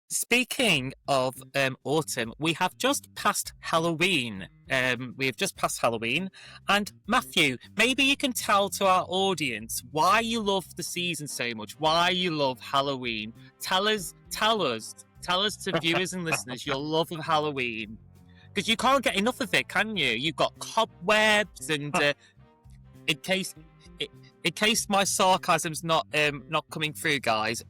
Speaking of autumn, we have just passed Halloween. We have just passed Halloween, and Matthew, maybe you can tell to our audience why you love the season so much, why you love Halloween. Tell us to viewers and listeners your love of Halloween, because you can't get enough of it, can you? You've got cobwebs, and in case in case my sarcasm's not coming through, guys.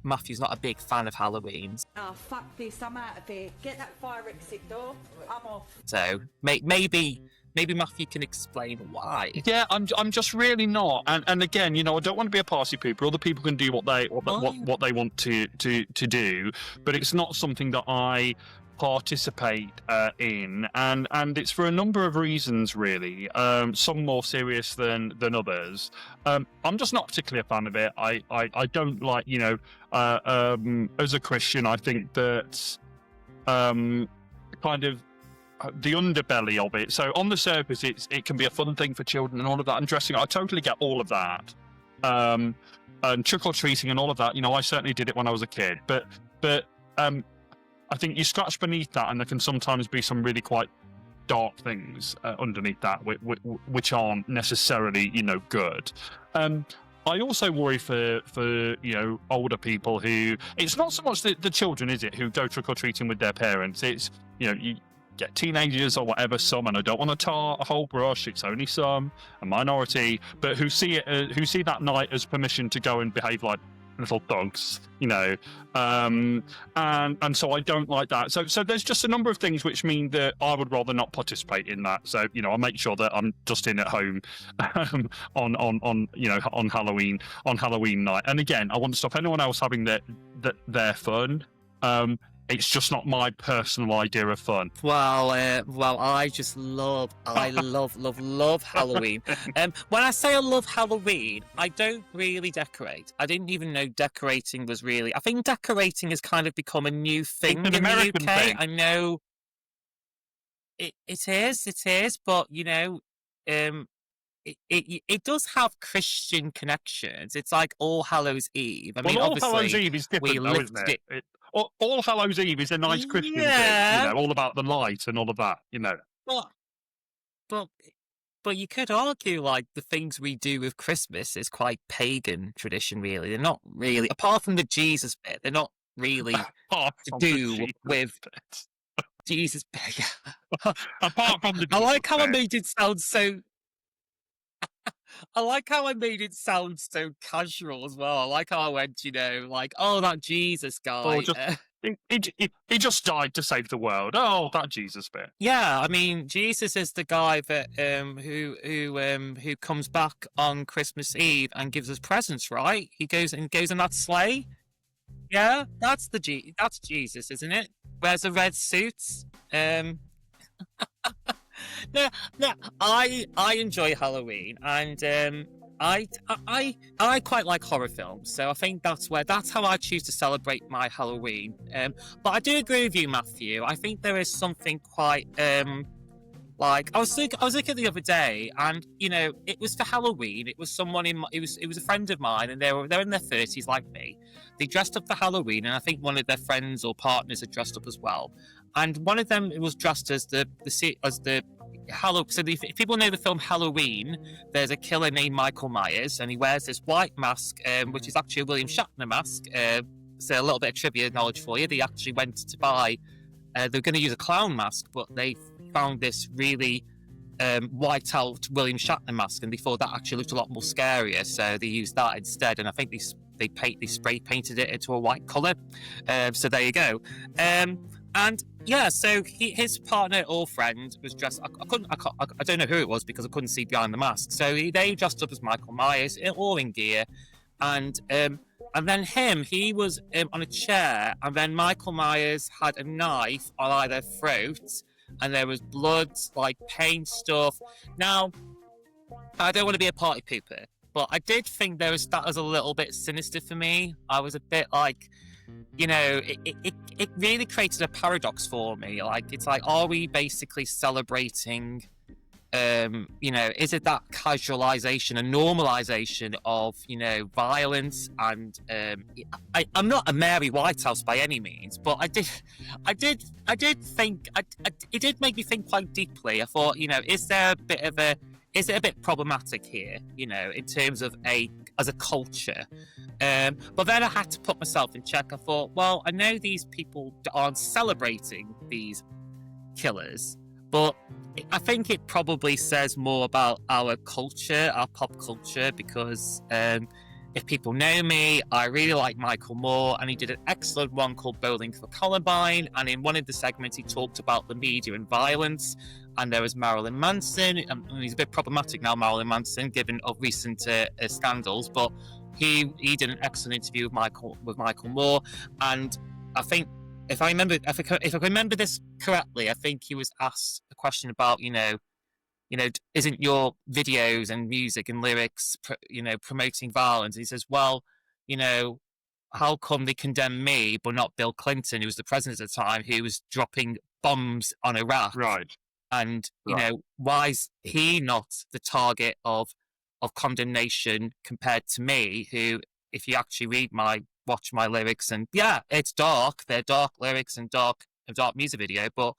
Matthew's not a big fan of Halloween. Oh, fuck this, I'm out of here. Get that fire exit door. I'm off. So maybe Matthew can explain why. Yeah, I'm just really not. And again, I don't want to be a party pooper. Other people can do what they want to do, but it's not something that I participate in, and it's for a number of reasons, really. Some more serious than others. I'm just not particularly a fan of it. I don't like, as a Christian, I think that kind of the underbelly of it. So on the surface, it can be a fun thing for children and all of that, and dressing up. I totally get all of that. And trick or treating and all of that. I certainly did it when I was a kid, but I think you scratch beneath that, and there can sometimes be some really quite dark things underneath that, which aren't necessarily, good. I also worry for older people who, it's not so much the children, is it, who go trick or treating with their parents. It's you get teenagers or whatever, some, and I don't want to tar a whole brush. It's only some, a minority, but who see that night as permission to go and behave like little dogs, and so I don't like that. So there's just a number of things which mean that I would rather not participate in that. So I make sure that I'm just in at home on Halloween night. And again, I want to stop anyone else having their fun. It's just not my personal idea of fun. Well, I just love Halloween. When I say I love Halloween, I don't really decorate. I didn't even know decorating was really. I think decorating has kind of become a new thing in the UK. Thing. I know it is, but it does have Christian connections. It's like All Hallows Eve. I mean, All obviously, Hallows Eve is different, though, isn't it? All Hallows Eve is a nice Christian thing, all about the light and all of that, But you could argue, like, the things we do with Christmas is quite pagan tradition, really. They're not really, apart from the Jesus bit, they're not really to do with Jesus bit. Apart from the I like how I made it sound so... I like how I made it sound so casual as well. I like how I went, that Jesus guy. He just died to save the world. Oh, that Jesus bit. Yeah, I mean, Jesus is the guy that who comes back on Christmas Eve and gives us presents, right? He goes in that sleigh. Yeah, that's Jesus, isn't it? Wears a red suit. No, I enjoy Halloween, and I quite like horror films, so I think that's how I choose to celebrate my Halloween. But I do agree with you, Matthew. I think there is something quite like I was looking the other day, and it was for Halloween. It was someone it was a friend of mine, and they're in their 30s like me. They dressed up for Halloween, and I think one of their friends or partners had dressed up as well. And one of them was dressed as the Halloween. So if people know the film Halloween, there's a killer named Michael Myers, and he wears this white mask, which is actually a William Shatner mask. So a little bit of trivia knowledge for you. They actually went to buy. They were going to use a clown mask, but they found this really white out William Shatner mask, and they thought that actually looked a lot more scarier, so they used that instead. And I think they spray painted it into a white colour. So there you go. And yeah, so his partner or friend was dressed. I don't know who it was because I couldn't see behind the mask. So they dressed up as Michael Myers, all in gear, and then he was on a chair, and then Michael Myers had a knife on either throat, and there was blood, like paint stuff. Now, I don't want to be a party pooper, but I did think that was a little bit sinister for me. I was a bit like, it really created a paradox for me. Like, it's like, are we basically celebrating is it that casualization and normalization of, violence? And I'm not a Mary Whitehouse by any means, but I did think, it did make me think quite deeply. I thought, is it a bit problematic here, in terms of as a culture? But then I had to put myself in check. I thought, well, I know these people aren't celebrating these killers, but I think it probably says more about our culture, our pop culture, because if people know me, I really like Michael Moore, and he did an excellent one called Bowling for Columbine, and in one of the segments he talked about the media and violence, and there was Marilyn Manson, and he's a bit problematic now, Marilyn Manson, given of recent scandals, but he did an excellent interview with Michael Moore, and I think if I remember this correctly, I think he was asked a question about, isn't your videos and music and lyrics, promoting violence? And he says, well, how come they condemn me but not Bill Clinton, who was the president at the time, who was dropping bombs on Iraq? Right. And why is he not the target of condemnation compared to me, who, if you actually watch my lyrics, and it's dark, they're dark lyrics and dark music video, but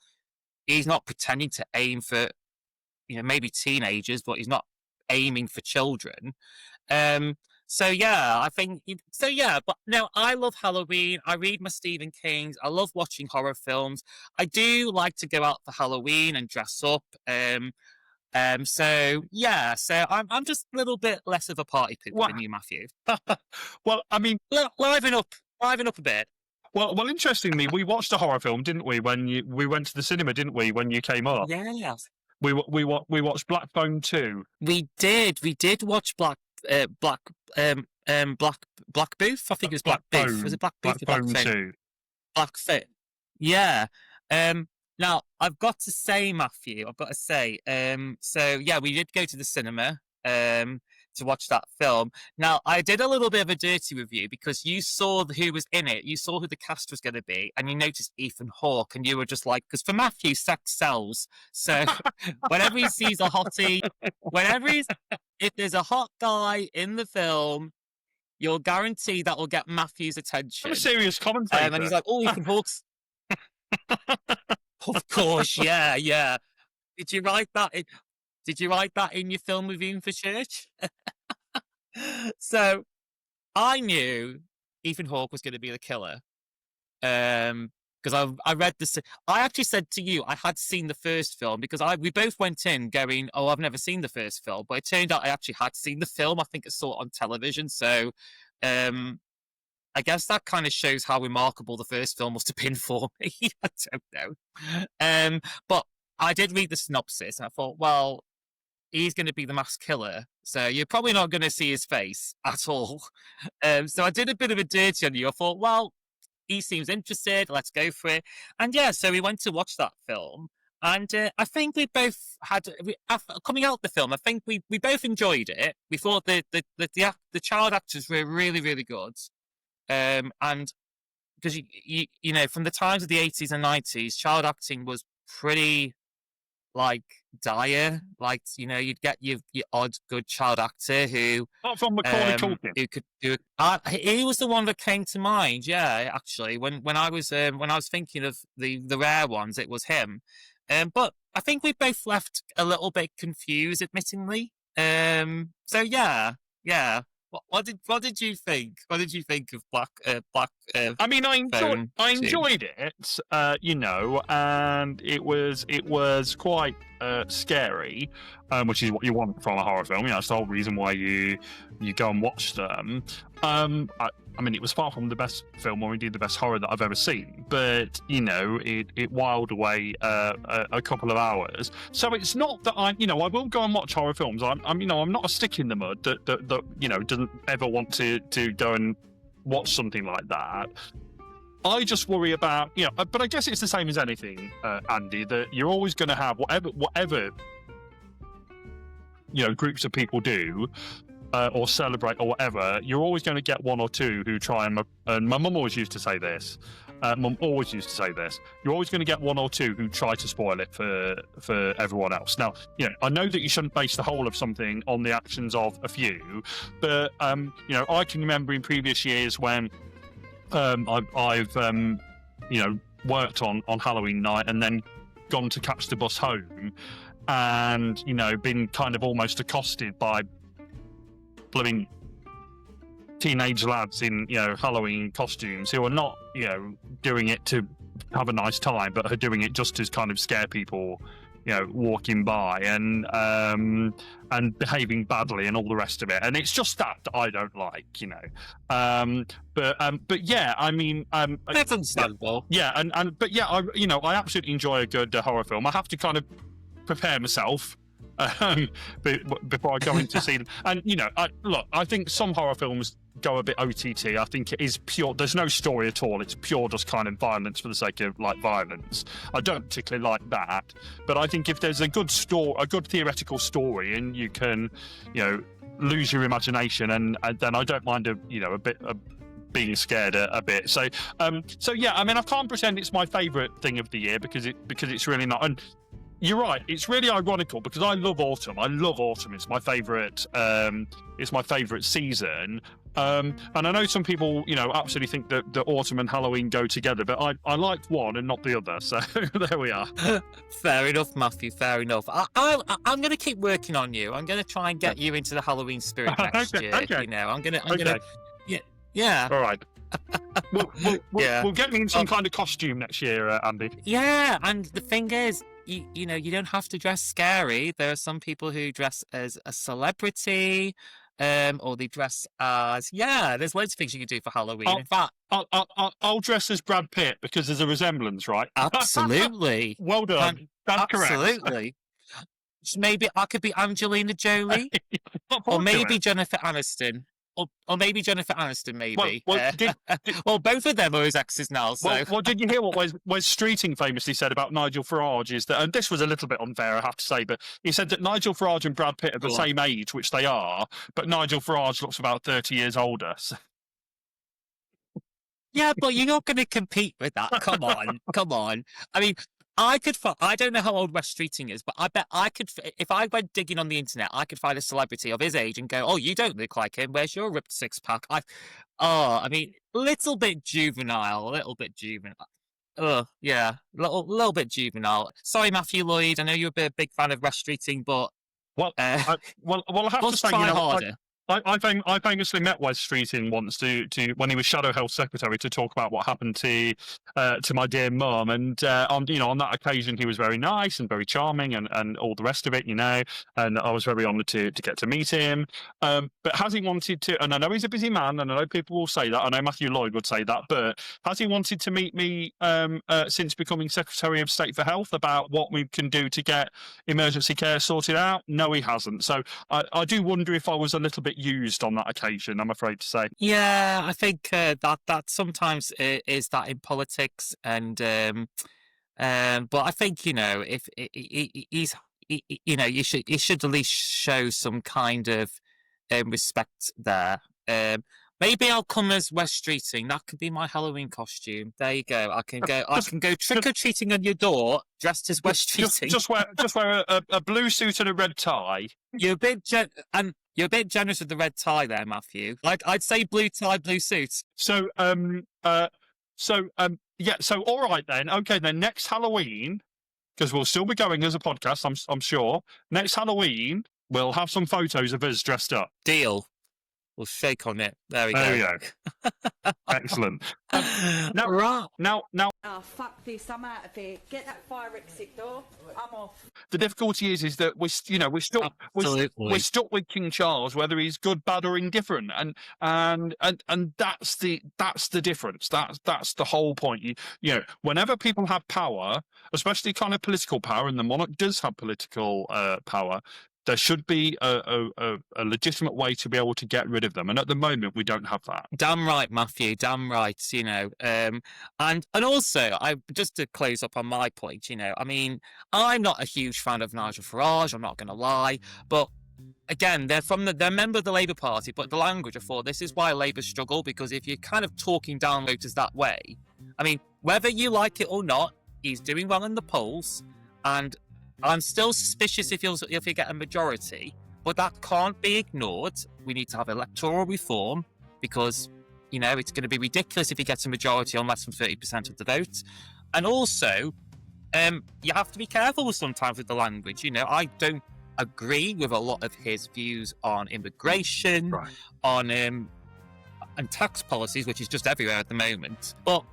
he's not pretending to aim for, maybe teenagers, but he's not aiming for children. But no, I love Halloween. I read my Stephen Kings. I love watching horror films. I do like to go out for Halloween and dress up. So I'm just a little bit less of a party pooper than you, Matthew. Well, I mean, liven up a bit. Well, interestingly, we watched a horror film, didn't we? We went to the cinema, didn't we? When you came up, Yes. We watched Black Phone 2. We did watch Black Booth. I think it was Black Booth. Was it Black Booth? Black Phone 2. Black Fit. Yeah. Now I've got to say, Matthew, we did go to the cinema to watch that film. Now, I did a little bit of a dirty review because you saw who was in it, you saw who the cast was going to be, and you noticed Ethan Hawke, and you were just like, because for Matthew, sex sells. So whenever he sees a hottie, if there's a hot guy in the film, you'll guarantee that will get Matthew's attention. I'm a serious commentator. And he's like, oh, Ethan Hawke's. Of course, yeah. Did you write that in your film reviewing for church? So I knew Ethan Hawke was going to be the killer. Because I read this. I actually said to you I had seen the first film, because we both went in going, oh, I've never seen the first film. But it turned out I actually had seen the film. I think I saw it on television. So I guess that kind of shows how remarkable the first film must have been for me. I don't know. But I did read the synopsis, and I thought, well, he's going to be the mass killer, so you're probably not going to see his face at all. So I did a bit of a dirty on you. I thought, well, he seems interested, let's go for it. And so we went to watch that film, and I think we both coming out the film, I think we both enjoyed it. We thought the child actors were really, really good. And because from the times of the 80s and 90s, child acting was pretty dire. You'd get your odd good child actor who not from Macaulay Culkin, who could do it. He was the one that came to mind. Yeah, actually, when I was thinking of the rare ones, it was him. But I think we both left a little bit confused, admittingly. So yeah. What did you think? What did you think of Black? I mean, I enjoyed it, and it was quite scary, which is what you want from a horror film. That's the whole reason why you go and watch them. I mean, it was far from the best film or indeed the best horror that I've ever seen, but it whiled away a couple of hours. So it's not that I will go and watch horror films. I'm not a stick in the mud that doesn't ever want to go and watch something like that. I just worry about but I guess it's the same as anything, Andy, that you're always going to have whatever groups of people do. Or celebrate or whatever, you're always going to get one or two who try and my mum always used to say this, Mum always used to say this: you're always going to get one or two who try to spoil it for everyone else. Now, I know that you shouldn't base the whole of something on the actions of a few, but I can remember in previous years when I've worked on Halloween night and then gone to catch the bus home, and been kind of almost accosted by blooming teenage lads in Halloween costumes who are not doing it to have a nice time, but are doing it just to kind of scare people walking by, and behaving badly and all the rest of it. And it's just that I don't like, but yeah, I mean, that's understandable. Yeah, but yeah, I absolutely enjoy a good horror film. I have to kind of prepare myself before I go in to see them. And I think some horror films go a bit OTT. I think it is pure. There's no story at all. It's pure just kind of violence for the sake of violence. I don't particularly like that. But I think if there's a good story, a good theoretical story, and you can, lose your imagination, and then I don't mind a bit of being scared a bit. So yeah, I mean, I can't pretend it's my favourite thing of the year because it's really not. And you're right. It's really ironical because I love autumn. It's my favourite. It's my favourite season. And I know some people, absolutely think that autumn and Halloween go together, but I like one and not the other. So there we are. Fair enough, Matthew. Fair enough. I'm going to keep working on you. I'm going to try and get you into the Halloween spirit next year. Okay. I'm going to. Yeah. All right. We'll get me in some kind of costume next year, Andy. Yeah, and the thing is, you don't have to dress scary. There are some people who dress as a celebrity, or they dress as there's loads of things you can do for Halloween. In fact, I'll dress as Brad Pitt because there's a resemblance, right? Absolutely. Well done. That's correct. Absolutely. Maybe I could be Angelina Jolie, or maybe Jennifer Aniston. Or maybe Jennifer Aniston, maybe. Well, both of them are his exes now. So. Well, did you hear what Wes Streeting famously said about Nigel Farage? Is that, and this was a little bit unfair, I have to say, but he said that Nigel Farage and Brad Pitt are the same age, which they are, but Nigel Farage looks about 30 years older. So. Yeah, but you're not going to compete with that. Come on. I mean, I don't know how old Wes Streeting is, but I bet I could, if I went digging on the internet, I could find a celebrity of his age and go, oh, you don't look like him. Where's your ripped six-pack? I mean, a little bit juvenile. Yeah, little bit juvenile. Sorry, Matthew Lloyd. I know you're a big fan of Wes Streeting, but I have to say, try harder. I famously met Wes Streeting once to when he was Shadow Health Secretary to talk about what happened to my dear mum, and on that occasion he was very nice and very charming and all the rest of it, and I was very honoured to get to meet him. But has he wanted to? And I know he's a busy man, and I know people will say that. I know Matthew Lloyd would say that, but has he wanted to meet me since becoming Secretary of State for Health about what we can do to get emergency care sorted out? No, he hasn't. So I do wonder if I was a little bit used on that occasion, I'm afraid to say. Yeah, I think that sometimes is that in politics, and but I think if he's you should at least show some kind of respect there. Maybe I'll come as Wes Streeting. That could be my Halloween costume. There you go. I can go trick or treating on your door dressed as Wes Streeting. Just wear a blue suit and a red tie. You're a bit generous with the red tie there, Matthew. I'd say blue tie, blue suit. So all right then. Okay, then next Halloween, because we'll still be going as a podcast, I'm sure. Next Halloween, we'll have some photos of us dressed up. Deal. We'll shake on it. There we go. Excellent. Now. Oh, fuck this! I'm out of here. Get that fire exit door. I'm off. The difficulty is that we're stuck with King Charles, whether he's good, bad, or indifferent, and that's the difference. That's the whole point. Whenever people have power, especially kind of political power, and the monarch does have political power, there should be a legitimate way to be able to get rid of them, and at the moment we don't have that. Damn right, Matthew. Damn right. And also, just to close up on my point, I mean, I'm not a huge fan of Nigel Farage. I'm not going to lie, but again, they're a member of the Labour Party, but the language I thought this is why Labour struggle, because if you're kind of talking down voters that way, I mean, whether you like it or not, he's doing well in the polls, and I'm still suspicious if he'll get a majority, but that can't be ignored. We need to have electoral reform because, you know, it's going to be ridiculous if he gets a majority on less than 30% of the vote. And also, you have to be careful sometimes with the language. You know, I don't agree with a lot of his views on immigration, Right. on and tax policies, which is just everywhere at the moment. But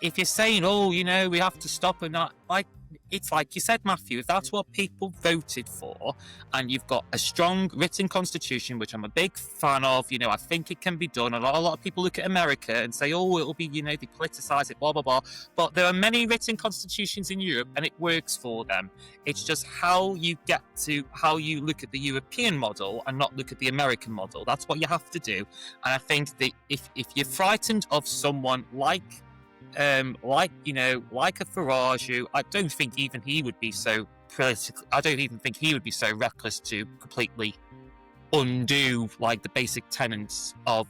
if you're saying, oh, you know, we have to stop and that, like, it's like you said, Matthew, if that's what people voted for, and you've got a strong written constitution, which I'm a big fan of, you know, I think it can be done. A lot of people look at America and say, oh, it'll be, you know, they politicize it, blah, blah, blah. But there are many written constitutions in Europe, and it works for them. It's just how you look at the European model and not look at the American model. That's what you have to do. And I think that if you're frightened of someone like a Farage, I don't think even he would be so political. I don't even think he would be so reckless to completely undo like the basic tenets of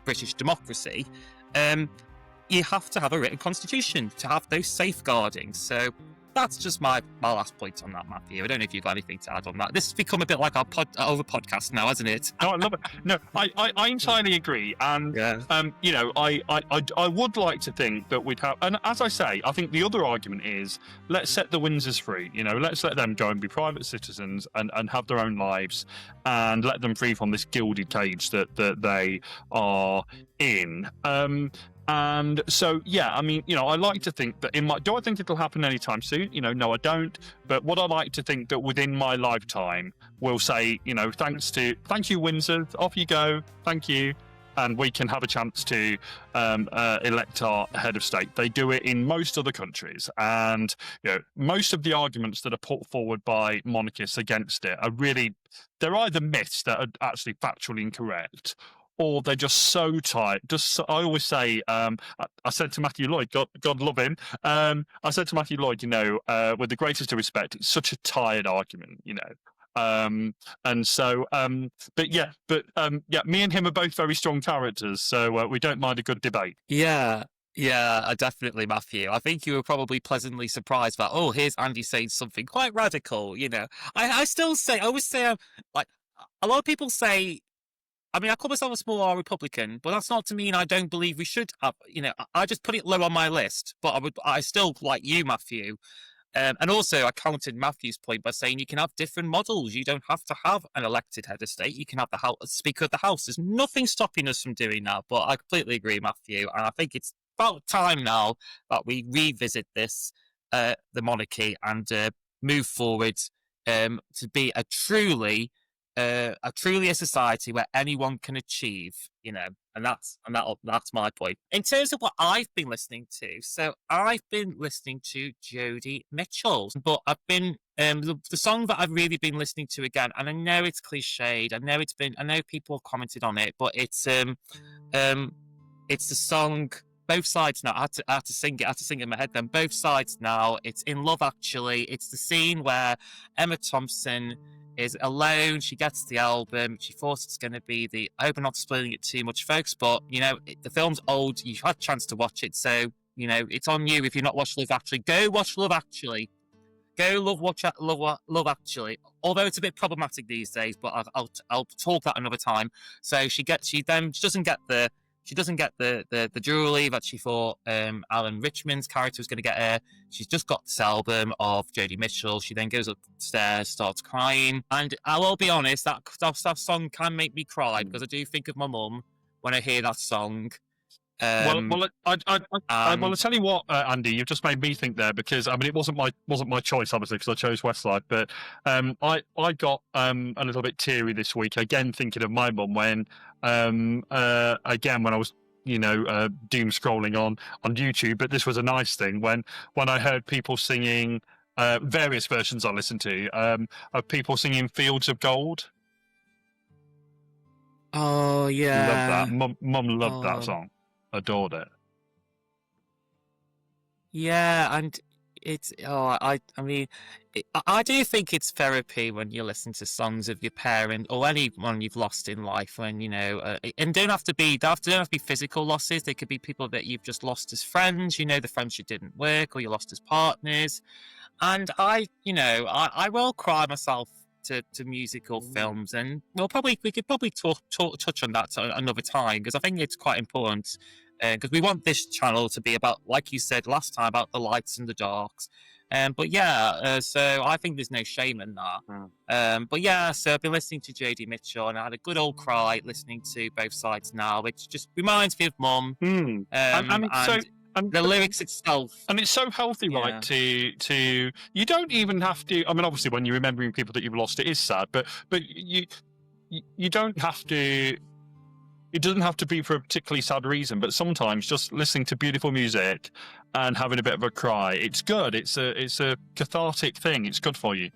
British democracy. You have to have a written constitution to have those safeguardings. So that's just my last point on that, Matthew. I don't know if you've got anything to add on that. This has become a bit like our podcast now, hasn't it? No, I love it. No, I entirely agree. And, you know, I would like to think that we'd have, and as I say, I think the other argument is, let's set the Windsors free. You know, let's let them go and be private citizens and have their own lives, and let them free from this gilded cage that they are in. And so, yeah, I mean, you know, I like to think that do I think it'll happen anytime soon? You know, no, I don't. But what I like to think that within my lifetime, we'll say, you know, thank you, Windsor, off you go, thank you. And we can have a chance to elect our head of state. They do it in most other countries. And, you know, most of the arguments that are put forward by monarchists against it they're either myths that are actually factually incorrect, or they're just so tired. I always say, I said to Matthew Lloyd, God love him. I said to Matthew Lloyd, you know, with the greatest of respect, it's such a tired argument, you know. And so, me and him are both very strong characters, so we don't mind a good debate. Yeah, definitely, Matthew. I think you were probably pleasantly surprised that, oh, here's Andy saying something quite radical, you know. I always say, like, a lot of people say, I mean, I call myself a small R Republican, but that's not to mean I don't believe we should have, you know, I just put it low on my list, but I still like you, Matthew. And also, I counted Matthew's point by saying you can have different models. You don't have to have an elected head of state. You can have the Speaker of the House. There's nothing stopping us from doing that. But I completely agree, Matthew. And I think it's about time now that we revisit this, the monarchy, and move forward to be a truly a society where anyone can achieve, you know, and that's my point. In terms of what I've been listening to, so I've been listening to Jodi Mitchell, but I've been the song that I've really been listening to again, and I know it's cliched, I know people have commented on it, but it's the song Both Sides Now. I had to sing it in my head then. Both Sides Now. It's in Love Actually. It's the scene where Emma Thompson is alone. She gets the album. She thought it's going to be I hope I'm not spoiling it too much, folks, but, you know, the film's old. You've had a chance to watch it, so, you know, it's on you if you've not watched Love Actually. Go watch Love Actually. Watch Love Actually. Although it's a bit problematic these days, but I'll talk that another time. So she doesn't get the jewelry that she thought Alan Richmond's character was going to get her. She's just got this album of Jodi Mitchell. She then goes upstairs, starts crying. And I will be honest, that song can make me cry because I do think of my mum when I hear that song. Well, I'll tell you what, Andy, you've just made me think there, because I mean it wasn't my choice, obviously, because I chose Westlife, but I got a little bit teary this week again thinking of my mum when again when I was, you know, doom scrolling on YouTube, but this was a nice thing when I heard people singing various versions I listened to of people singing Fields of Gold. Oh yeah, Love that. Mum loved that song. Adored it. Yeah, and it's I mean, I do think it's therapy when you listen to songs of your parent or anyone you've lost in life. When and don't have to be physical losses. They could be people that you've just lost as friends. The friendship didn't work, or you lost as partners. And I will cry myself to musical films, and we could probably touch on that another time, because I think it's quite important. Because we want this channel to be about, like you said last time, about the lights and the darks. But yeah, so I think there's no shame in that. But yeah, so I've been listening to JD Mitchell, and I had a good old cry listening to Both Sides Now, which just reminds me of Mum. And the lyrics itself, and it's so healthy, right? To you don't even have to. I mean, obviously, when you're remembering people that you've lost, it is sad, but you don't have to. It doesn't have to be for a particularly sad reason, but sometimes just listening to beautiful music and having a bit of a cry, it's good. It's a cathartic thing. It's good for you.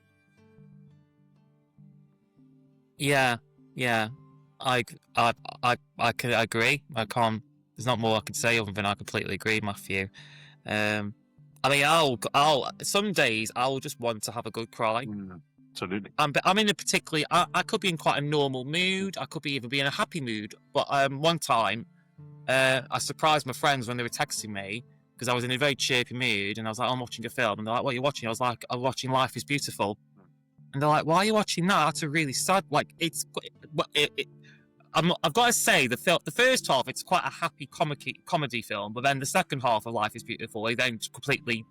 Yeah, I can agree. I can't. There's not more I could say other than I completely agree, Matthew. I mean, I'll some days I'll just want to have a good cry. Absolutely. I'm in a particularly. I could be in quite a normal mood. I could even be in a happy mood. But one time, I surprised my friends when they were texting me because I was in a very chirpy mood, and I was like, "I'm watching a film," and they're like, "What are you watching?" I was like, "I'm watching Life Is Beautiful," and they're like, "Why are you watching that? That's a really sad. Like, I've got to say, the first half, it's quite a happy comedy film, but then the second half of Life Is Beautiful, it then completely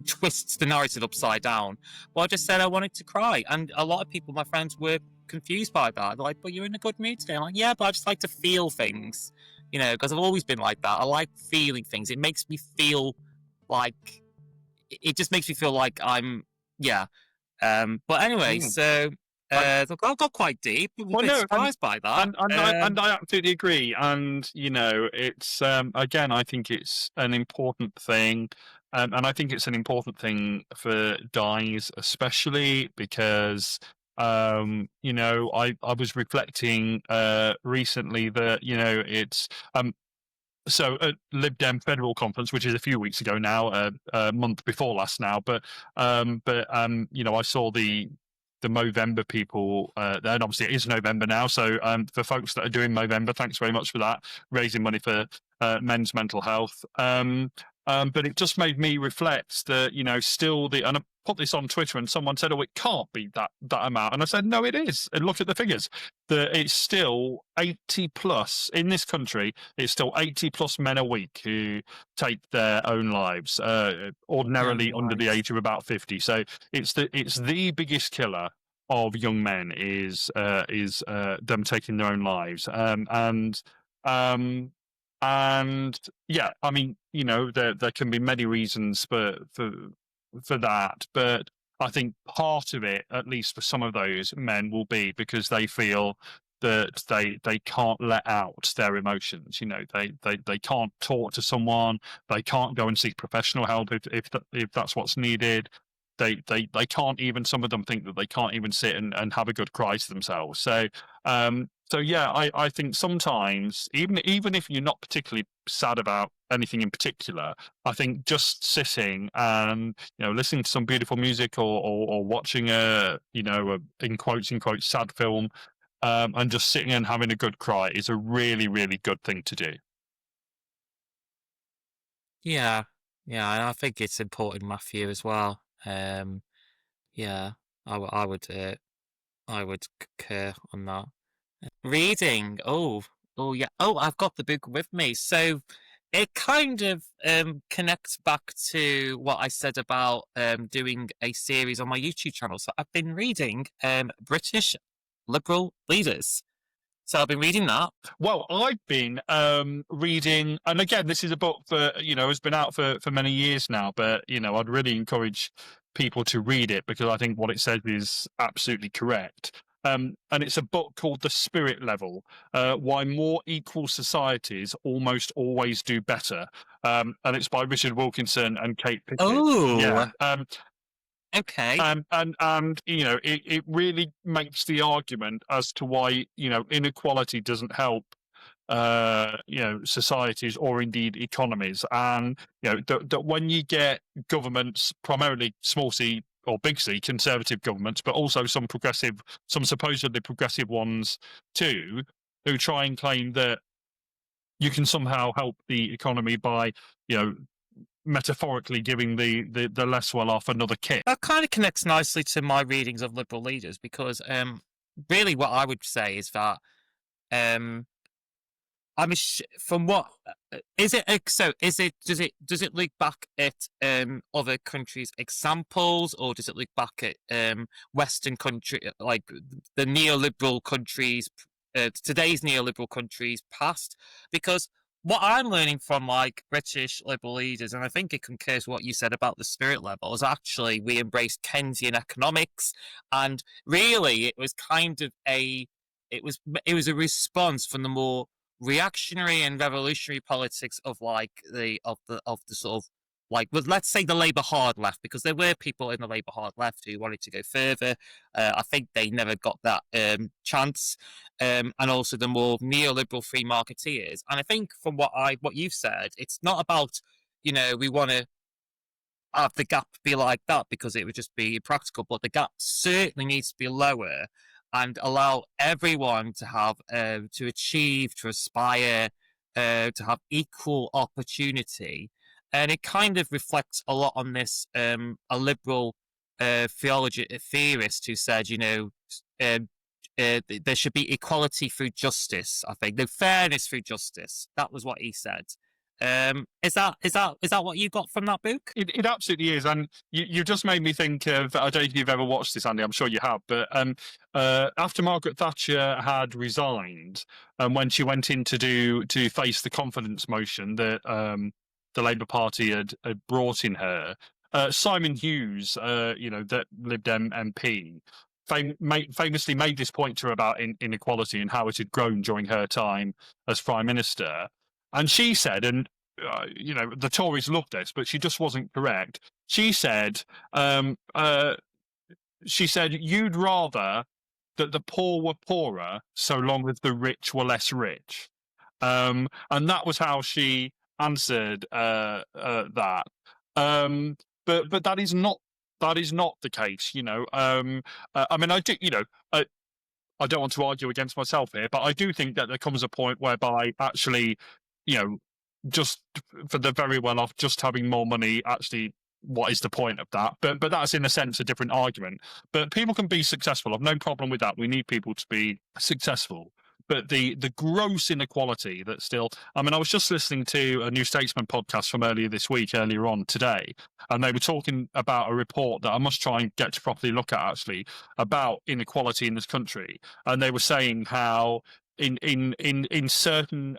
twists the narrative upside down. Well, I just said I wanted to cry, and a lot of people, my friends, were confused by that. They're like, "But you're in a good mood today." I'm like, "Yeah, but I just like to feel things, because I've always been like that. I like feeling things. It makes me feel like, it just makes me feel like I'm, yeah." But anyway, so I got quite deep. I was a bit surprised by that. And I absolutely agree. And it's again, I think it's an important thing, and I think it's an important thing for guys, especially because I was reflecting recently that it's so at Lib Dem Federal Conference, which is a few weeks ago now, a month before last now, but I saw the Movember people there, and obviously it is November now. So for folks that are doing Movember, thanks very much for that, raising money for men's mental health. But it just made me reflect that still and I put this on Twitter, and someone said, "Oh, it can't be that amount," and I said, "No, it is." And look at the figures. That it's still 80 plus in this country. It's still 80 plus men a week who take their own lives, ordinarily under the age of about 50. So it's the biggest killer of young men is them taking their own lives. And yeah, I mean, there can be many reasons for that, but I think part of it, at least for some of those men, will be because they feel that they can't let out their emotions. They can't talk to someone. They can't go and seek professional help if that's what's needed. They can't even. Some of them think that they can't even sit and have a good cry to themselves. So yeah, I think sometimes even if you're not particularly sad about anything in particular, I think just sitting and listening to some beautiful music or watching a in quotes sad film, and just sitting and having a good cry is a really, really good thing to do. Yeah, and I think it's important, Matthew, as well. Yeah, I would concur on that. Reading. Oh, yeah. Oh, I've got the book with me. So it kind of connects back to what I said about doing a series on my YouTube channel. So I've been reading British liberal leaders. So I've been reading that. Well, I've been reading, and again, this is a book that has been out for many years now. But I'd really encourage people to read it because I think what it says is absolutely correct. And it's a book called The Spirit Level: Why More Equal Societies Almost Always Do Better. And it's by Richard Wilkinson and Kate Pickett. Oh, yeah. Okay. And it really makes the argument as to why inequality doesn't help societies or indeed economies. And that when you get governments, primarily small c or big C conservative governments, but also some supposedly progressive ones too, who try and claim that you can somehow help the economy by metaphorically giving the less well off another kick. That kind of connects nicely to my readings of liberal leaders, because really what I would say is that from what is it? So does it look back at other countries' examples, or does it look back at Western country, like the neoliberal countries, today's neoliberal countries past? Because what I'm learning from like British liberal leaders, and I think it concurs with what you said about the spirit level, is actually we embraced Keynesian economics, and really it was kind of it was a response from the more reactionary and revolutionary politics of like the sort of like, well, let's say the Labour hard left, because there were people in the Labour hard left who wanted to go further. I think they never got that chance, and also the more neoliberal free marketeers. And I think from what you've said, it's not about we want to have the gap be like that because it would just be impractical, but the gap certainly needs to be lower and allow everyone to have to achieve, to aspire, to have equal opportunity. And it kind of reflects a lot on this a liberal theorist who said, there should be equality through justice. I think the fairness through justice. That was what he said. Is that what you got from that book? It absolutely is, and you just made me think of. I don't know if you've ever watched this, Andy. I'm sure you have, but after Margaret Thatcher had resigned, and when she went in to face the confidence motion that the Labour Party had brought in her, Simon Hughes, that Lib Dem MP, famously made this point to her about inequality and how it had grown during her time as Prime Minister. And she said, and the Tories loved this, but she just wasn't correct. She said, you'd rather that the poor were poorer so long as the rich were less rich. And that was how she answered that. But that is not the case. I mean, I do. I don't want to argue against myself here, but I do think that there comes a point whereby actually, just for the very well off, just having more money, actually, what is the point of that? But that's in a sense a different argument. But people can be successful. I've no problem with that. We need people to be successful. But the gross inequality that still, I mean, I was just listening to a New Statesman podcast from earlier on today, and they were talking about a report that I must try and get to properly look at actually about inequality in this country. And they were saying how in certain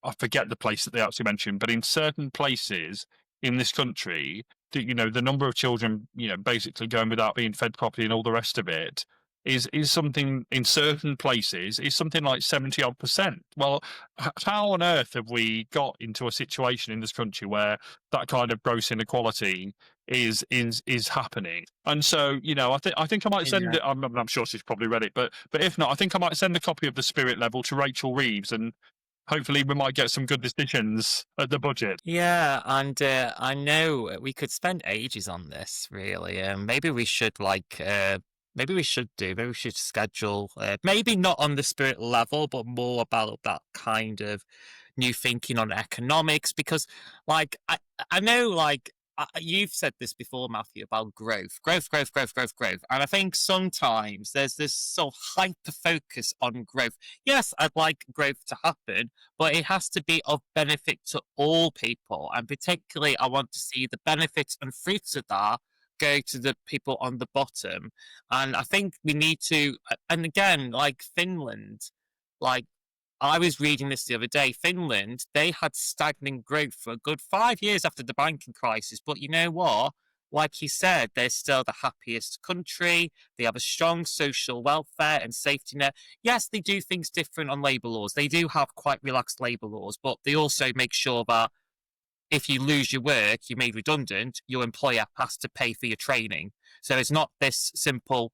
I forget the place that they actually mentioned, but in certain places in this country, the number of children, basically going without being fed properly and all the rest of it is something in certain places is something like 70-odd%. Well, how on earth have we got into a situation in this country where that kind of gross inequality is happening? And so, I think I might send it. I'm sure she's probably read it, but if not, I think I might send a copy of The Spirit Level to Rachel Reeves, and hopefully we might get some good decisions at the budget. Yeah, and I know we could spend ages on this, really. Maybe we should maybe we should schedule, maybe not on the spirit level, but more about that kind of new thinking on economics, because I know you've said this before, Matthew, about growth. And I think sometimes there's this sort of hyper focus on growth. Yes, I'd like growth to happen, but it has to be of benefit to all people. And particularly, I want to see the benefits and fruits of that go to the people on the bottom. And I think we need to, and again, like Finland, I was reading this the other day. Finland, they had stagnant growth for a good 5 years after the banking crisis. But you know what? Like he said, they're still the happiest country. They have a strong social welfare and safety net. Yes, they do things different on labour laws. They do have quite relaxed labour laws, but they also make sure that if you lose your work, you're made redundant, your employer has to pay for your training. So it's not this simple.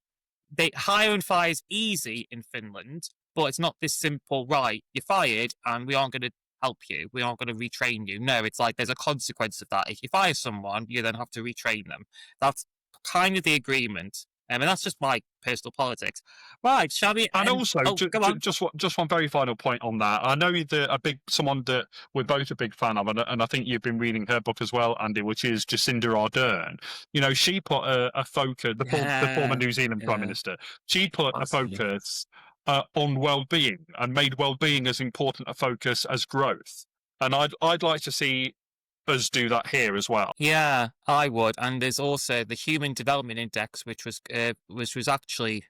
Hire and fire is easy in Finland, but it's not this simple, right, you're fired and we aren't going to help you. We aren't going to retrain you. No, it's like there's a consequence of that. If you fire someone, you then have to retrain them. That's kind of the agreement. And that's just my personal politics. Right, shall we? And also, go on. just one very final point on that. I know that someone that we're both a big fan of, and I think you've been reading her book as well, Andy, which is Jacinda Ardern. You know, she put a focus, the former New Zealand Prime Minister, she put a focus on well-being and made well-being as important a focus as growth. And I'd like to see us do that here as well. Yeah, I would. And there's also the Human Development Index, which was actually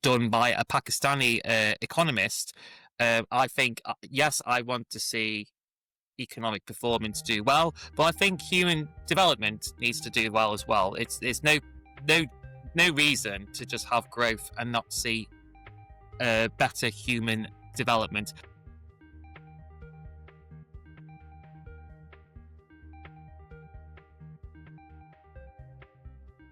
done by a Pakistani economist. I think yes, I want to see economic performance do well, but I think human development needs to do well as well. It's no reason to just have growth and not see better human development.